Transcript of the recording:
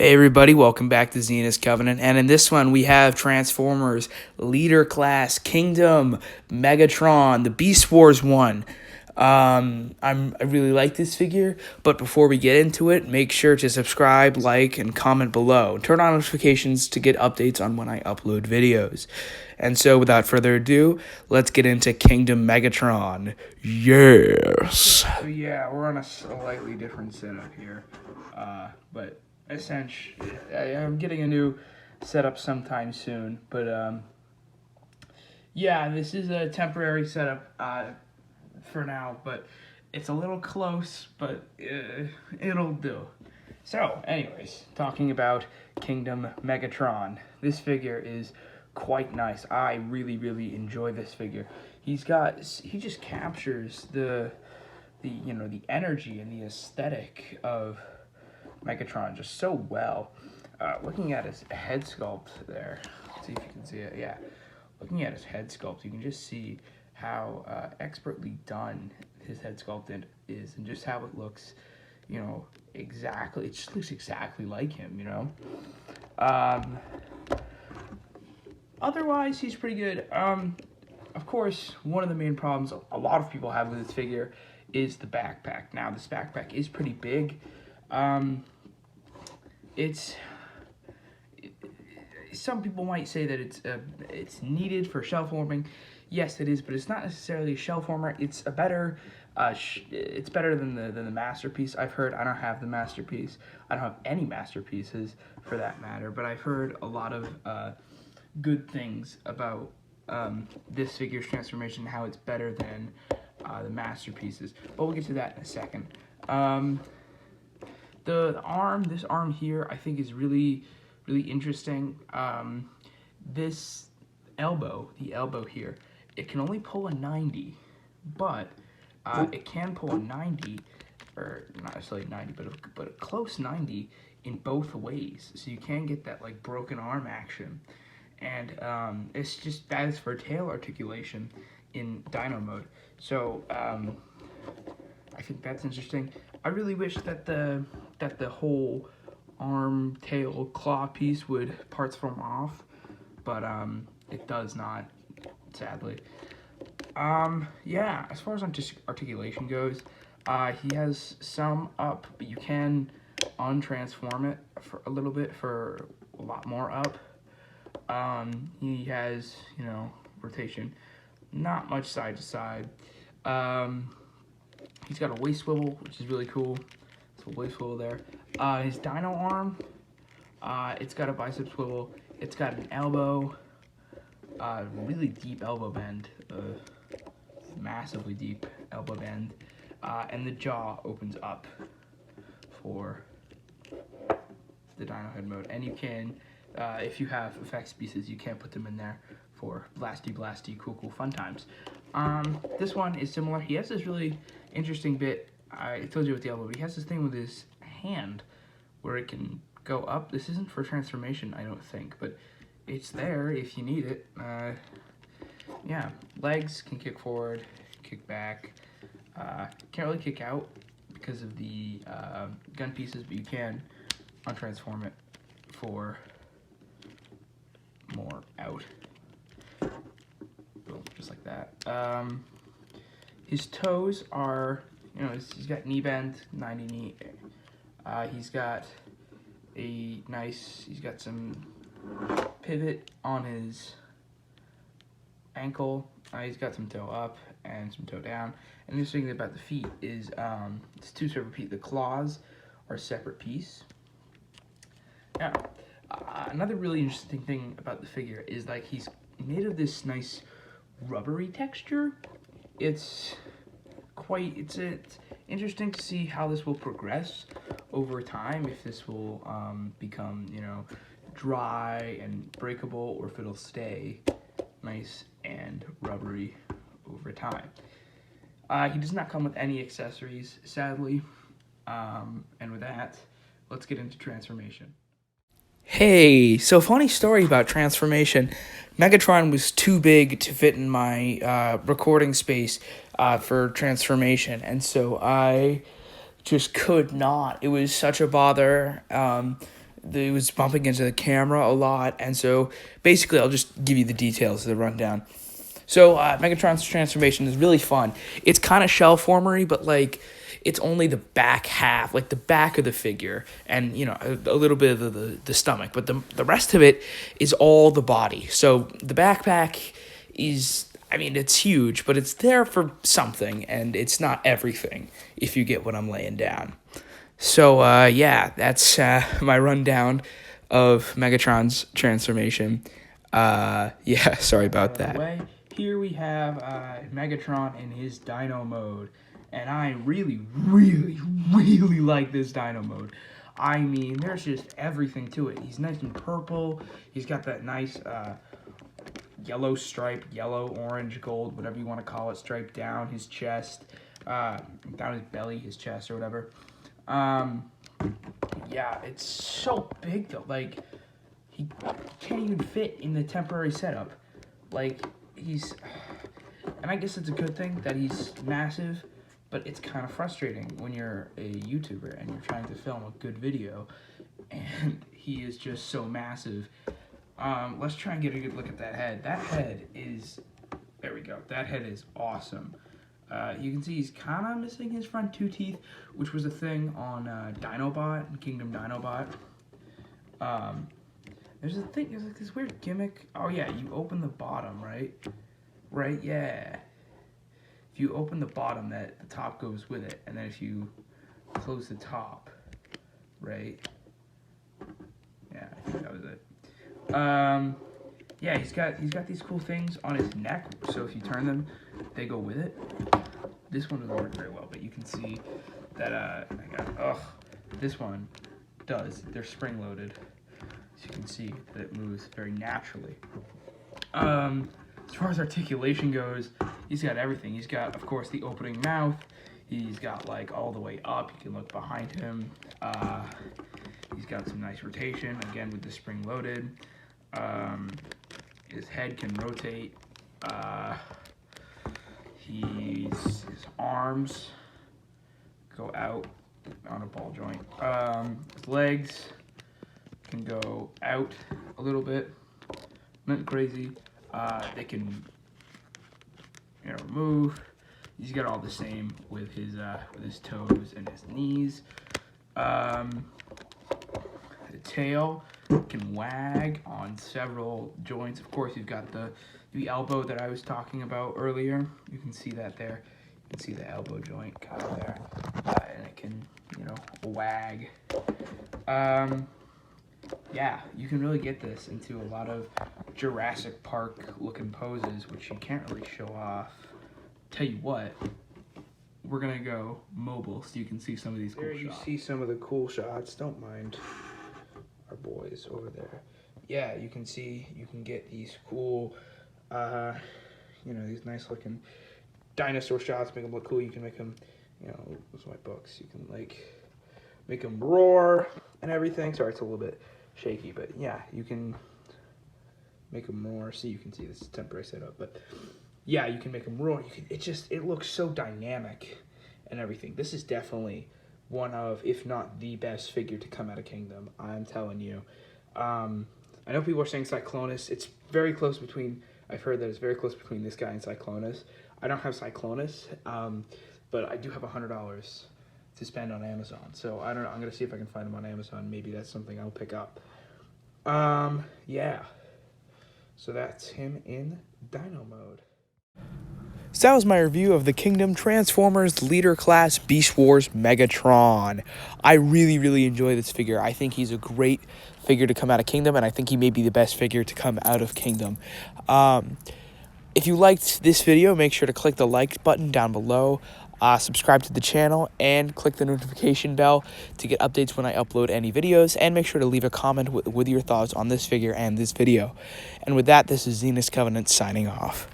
Hey everybody, welcome back to Xena's Covenant, and in this one we have Transformers Leader Class Kingdom Megatron, the Beast Wars one. I really like this figure, but before we get into it, make sure to subscribe, like, and comment below. Turn on notifications to get updates on when I upload videos. And so, without further ado, let's get into Kingdom Megatron. Yes! So yeah, we're on a slightly different setup here, but essentially, I'm getting a new setup sometime soon, but yeah, this is a temporary setup for now, but it's a little close, but it'll do. So, anyways, talking about Kingdom Megatron, this figure is quite nice. I really enjoy this figure. He just captures the energy and the aesthetic of Megatron just so well. Looking at his head sculpt there, let's see if you can see it. Yeah, looking at his head sculpt, you can just see how expertly done his head sculpt is, and just how it looks. Exactly. It just looks exactly like him. Otherwise, he's pretty good. Of course, one of the main problems a lot of people have with this figure is the backpack. Now, this backpack is pretty big. Some people might say that it's needed for shell forming. Yes, it is, but it's not necessarily a shell former. It's a better, it's better than the masterpiece. I've heard. I don't have the masterpiece. I don't have any masterpieces for that matter. But I've heard a lot of good things about this figure's transformation, how it's better than the masterpieces. But we'll get to that in a second. This arm here, I think is really interesting. This elbow, the elbow here, it can only pull a 90, but it can pull a 90, or not necessarily 90, but a close 90 in both ways. So you can get that like broken arm action, and that is for tail articulation in Dino Mode. So I think that's interesting. I really wish that the whole arm, tail, claw piece would parts form off, but it does not, sadly. Yeah, as far as articulation goes, he has some up, but you can untransform it for a little bit for a lot more up. He has, rotation, not much side to side. He's got a waist swivel, which is really cool. So waist swivel there. His dino arm, it's got a bicep swivel. It's got an elbow, really deep elbow bend, massively deep elbow bend, and the jaw opens up for the Dino Head mode. And you can, if you have effects pieces, you can put them in there for blasty, cool fun times. This one is similar. He has this really interesting bit. I told you with the elbow, but he has this thing with his hand where it can go up. This isn't for transformation, I don't think, but it's there if you need it. Yeah, legs can kick forward, kick back. Can't really kick out because of the gun pieces, but you can untransform it for more out. Boom, just like that. His toes are, he's got knee bend, 90 knee. He's got some pivot on his ankle. He's got some toe up and some toe down. And the interesting thing about the feet is it's two separate feet. The claws are a separate piece. Now, another really interesting thing about the figure is like he's made of this nice rubbery texture. It's interesting to see how this will progress over time, if this will become, dry and breakable, or if it'll stay nice and rubbery over time. He does not come with any accessories, sadly. And with that, let's get into transformation. Hey, so funny story about transformation. Megatron was too big to fit in my recording space for transformation, and so I just could not. It was such a bother. It was bumping into the camera a lot, and so basically I'll just give you the details of the rundown. So Megatron's transformation is really fun. It's kind of shell formery, but like it's only the back half, like the back of the figure, and you know a little bit of the stomach, but the rest of it is all the body. So the backpack is, I mean, it's huge, but it's there for something, and it's not everything, if you get what I'm laying down. So, yeah, that's my rundown of Megatron's transformation. Yeah, sorry about that. Way, here we have Megatron in his Dino Mode, and I really, really, really like this Dino Mode. I mean, there's just everything to it. He's nice and purple. He's got that nice yellow stripe, yellow, orange, gold, whatever you want to call it, stripe down his chest, down his belly, his chest, or whatever. Yeah, it's so big though. Like, he can't even fit in the temporary setup. Like, and I guess it's a good thing that he's massive, but it's kind of frustrating when you're a YouTuber and you're trying to film a good video, and he is just so massive. Let's try and get a good look at that head. That head is, there we go. That head is awesome. You can see he's kind of missing his front 2 teeth, which was a thing on Dinobot, Kingdom Dinobot. There's like this weird gimmick. Oh yeah, you open the bottom, right? Right, yeah. If you open the bottom, the top goes with it, and then if you close the top, right? Yeah, I think that was it. Yeah, he's got these cool things on his neck, so if you turn them, they go with it. This one doesn't work very well, but you can see that this one does. They're spring loaded, so you can see that it moves very naturally. As far as articulation goes, he's got everything. He's got, of course, the opening mouth. He's got like all the way up. You can look behind him. He's got some nice rotation, again with the spring loaded. His head can rotate. His arms go out on a ball joint. His legs can go out a little bit, nothing crazy. They can, move. He's got all the same with his toes and his knees. The tail can wag on several joints. Of course, you've got the elbow that I was talking about earlier. You can see that there. You can see the elbow joint kind of there, and it can, wag. Yeah, you can really get this into a lot of Jurassic Park looking poses, which you can't really show off. Tell you what, we're gonna go mobile so you can see some of these cool shots. There you see some of the cool shots. Don't mind our boys over there. Yeah, you can see, you can get these cool, these nice looking dinosaur shots, make them look cool. You can make them, those are my books. You can make them roar and everything. Sorry, it's a little bit shaky, but yeah, you can make them roar. See, you can see this is temporary setup, but yeah, you can make them roar. It looks so dynamic and everything. This is definitely one of, if not the best figure to come out of Kingdom. I'm telling you. I know people are saying Cyclonus. It's very close between, I've heard that it's very close between this guy and Cyclonus. I don't have Cyclonus, but I do have $100 to spend on Amazon. So I don't know. I'm going to see if I can find him on Amazon. Maybe that's something I'll pick up. Yeah. So that's him in Dino Mode. So that was my review of the Kingdom Transformers Leader Class Beast Wars Megatron. I really, really enjoy this figure. I think he's a great figure to come out of Kingdom, and I think he may be the best figure to come out of Kingdom. If you liked this video, make sure to click the like button down below, subscribe to the channel, and click the notification bell to get updates when I upload any videos, and make sure to leave a comment with your thoughts on this figure and this video. And with that, this is Zenith Covenant signing off.